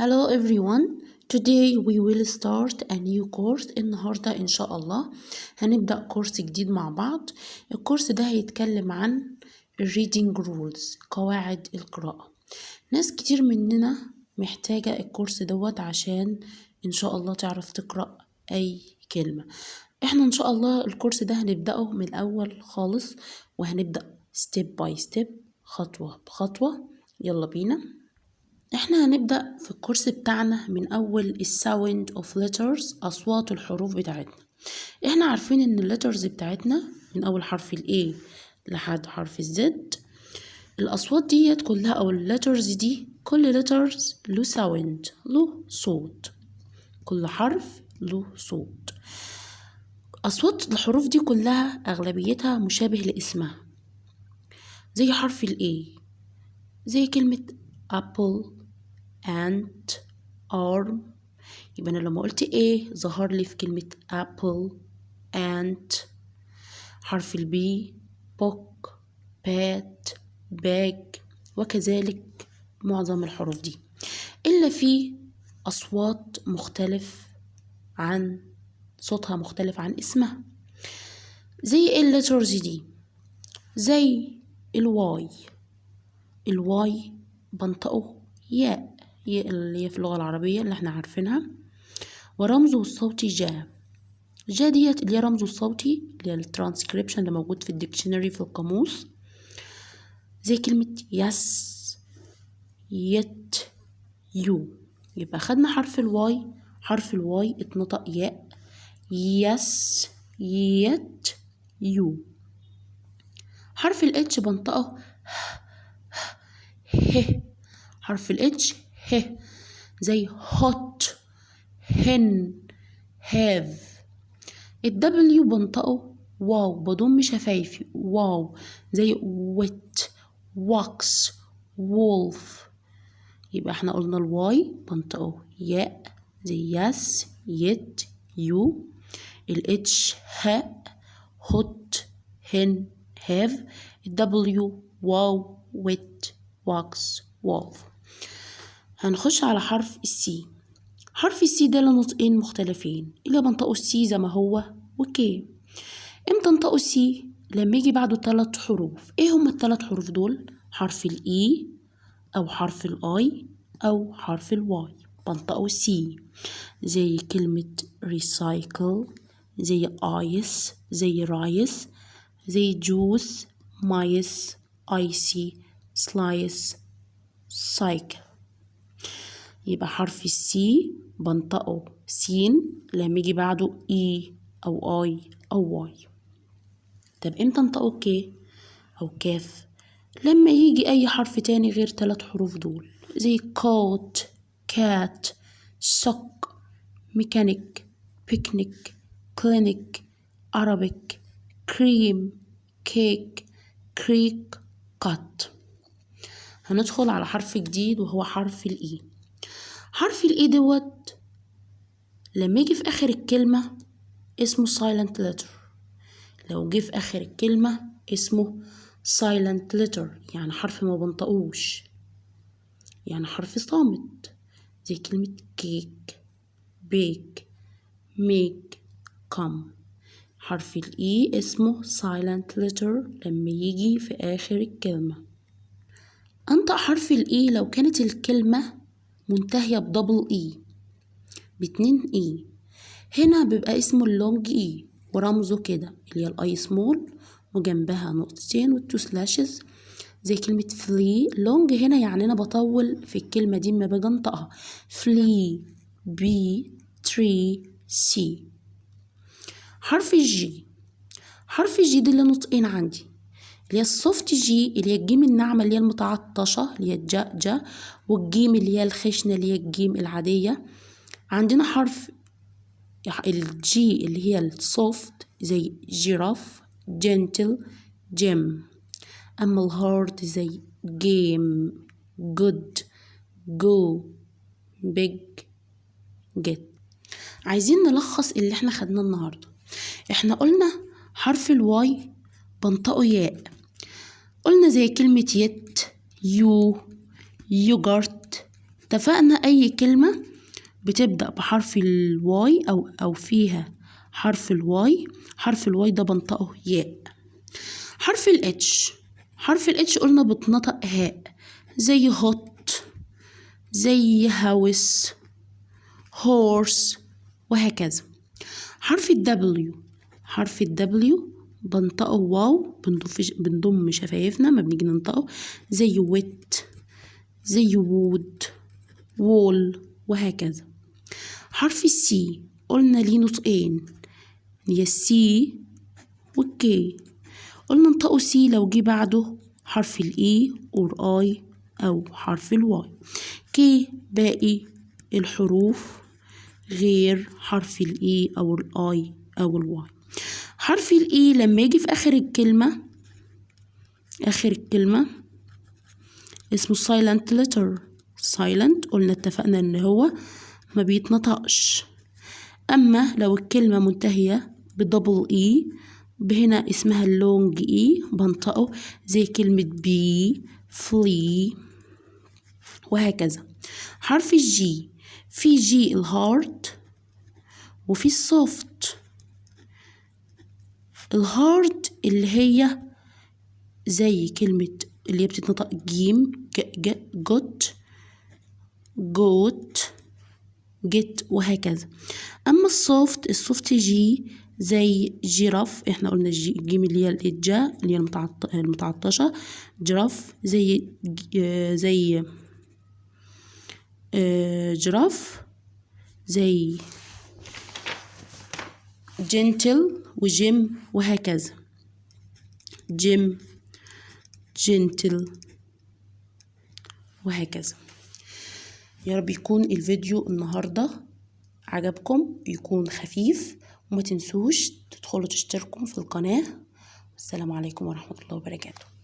Hello everyone. Today we will start a new course. النهاردة إن شاء الله هنبدأ كورس جديد مع بعض. الكورس ده هيتكلم عن reading rules، قواعد القراءة. ناس كتير مننا محتاجة الكورس دوت عشان إن شاء الله تعرف تقرأ أي كلمة. إحنا إن شاء الله الكورس ده هنبدأه من الأول خالص، وهنبدأ step by step، خطوة بخطوة. يلا بينا. احنا هنبدأ في الكورس بتاعنا من أول الساوند اوف letters، أصوات الحروف بتاعتنا. احنا عارفين ان الليترز بتاعتنا من أول حرف ال A لحد حرف ال Z، الأصوات ديت كلها أو الليترز دي، كل letters له ساوند، له صوت، كل حرف له صوت. أصوات الحروف دي كلها أغلبيتها مشابه لاسمها، زي حرف ال A، زي كلمة apple، ant، arm. يبقى أنا لما قلت A ظهر لي في كلمة apple، ant. حرف ال B book، bat، bag، وكذلك معظم الحروف دي، إلا في أصوات مختلف عن صوتها، مختلف عن اسمها. زي ايه الليترز دي؟ زي الواي. الواي بنطقه ياء، اللي هي في اللغة العربية اللي احنا عارفينها، ورمزه الصوتي جا. جا ديت اللي هي رمزه الصوتي، اللي هي الترانسكريبشن اللي موجود في الديكشنري في القاموس. زي كلمة يس، يت، يو. يبقى خدنا حرف الواي، حرف الواي اتنطق ياء، يس، يت، يو. حرف الاتش بنطقه ه. حرف الاتش ه، زي hot، hen، have. الدبليو بنطقه واو، بضم شفايفي واو، زي wet، wax، wolf. يبقى احنا قلنا الواي بنطقه ياء، زي يس، يت، يو. الاتش هاء، hot، hen، have. الدبليو واو، wet، wax، wolf. هنخش على حرف السي. حرف السي ده له نطقين مختلفين، اللي بنطقه السي زي ما هو وكي. امتى نطقه السي؟ لما يجي بعده 3 حروف. ايه هما ال3 حروف دول؟ حرف الاي، او حرف الاي، او حرف الواي، بنطقه سي. زي كلمة recycle، زي ايس، زي رايس، زي جوس، مايس، ايسي، سلايس، سايكل. يبقى حرف السي بنطقه سين لما يجي بعده اي او اي او واي. طب امتى انطقه كي او كاف؟ لما يجي اي حرف تاني غير 3 حروف دول، زي كوت، كات، سوك، ميكانيك، بيكنيك، كلينيك، عربيك، كريم، كيك، كريك، كات. هندخل على حرف جديد وهو حرف الاي. حرف الاي دوت لما يجي في اخر الكلمة اسمه silent letter. لو جه في اخر الكلمة اسمه silent letter، يعني حرف ما بنطقوش، يعني حرف صامت. زي كلمة كيك، بيك، ميك، كم. حرف الاي اسمه silent letter لما يجي في اخر الكلمة. انطق حرف الاي لو كانت الكلمة منتهية بدبل اي، ب2 اي. هنا بيبقى اسمه اللونج اي، ورمزه كده اللي هي الاي سمول وجنبها نقطتين والتو سلاشز. زي كلمة فلي. لونج هنا يعني انا بطول في الكلمة دي ما باجي انطقها. فلي، بي، تري، سي. حرف الجي. حرف الجي دي اللي نطقين عندي، اللي هي السوفت جي، اللي هي الجيم الناعمة اللي هي المتعطشة اللي هي الجا، والجيم اللي هي الخشنة اللي هي الجيم العادية. عندنا حرف الجي اللي هي السوفت، زي جيراف، جنتل، جيم. أما الهارد زي جيم، جود، جو، بيج، جيت. عايزين نلخص اللي احنا خدناه النهاردة. احنا قلنا حرف الواي بنطقه ياء، قلنا زي كلمة يت، يو، يوجرت، اتفقنا أي كلمة بتبدأ بحرف الواي أو فيها حرف الواي، حرف الواي ده بنطقه ياء. حرف الاتش، حرف الاتش قلنا بتنطق هاء، زي هوت، زي هاوس، هورس، وهكذا. حرف الدبليو، حرف الدبليو بنطقه واو، بنضم شفايفنا ما بنيجي ننطقه، زي ويت، زي وود، وول، وهكذا. حرف السي قلنا ليه نطقين، هي السي والكي. قلنا ننطقه سي لو جه بعده حرف الاي اور اي او حرف الواي. كي باقي الحروف غير حرف الاي او الاي او الواي. حرف الاي لما يجي في اخر الكلمة، اخر الكلمة اسمه silent letter. silent قلنا اتفقنا ان هو ما بيتنطقش. اما لو الكلمة منتهية بدبل اي، هنا اسمها اللونج اي، بنطقه زي كلمة بي، فلي، وهكذا. حرف الجي، في جي الهارد وفي السوفت. الهارد اللي هي زي كلمة اللي هي بتتنطق جيم، جوت، جوت، جيت، وهكذا. اما السوفت، السوفت جي زي جيراف، احنا قلنا الجيم اللي هي الجا اللي هي المتعطشة، جراف، زي جراف، زي جنتل وجيم، وهكذا. جيم، جنتل، وهكذا. يا رب يكون الفيديو النهاردة عجبكم، يكون خفيف، وما تنسوش تدخلوا تشتركوا في القناة. السلام عليكم ورحمة الله وبركاته.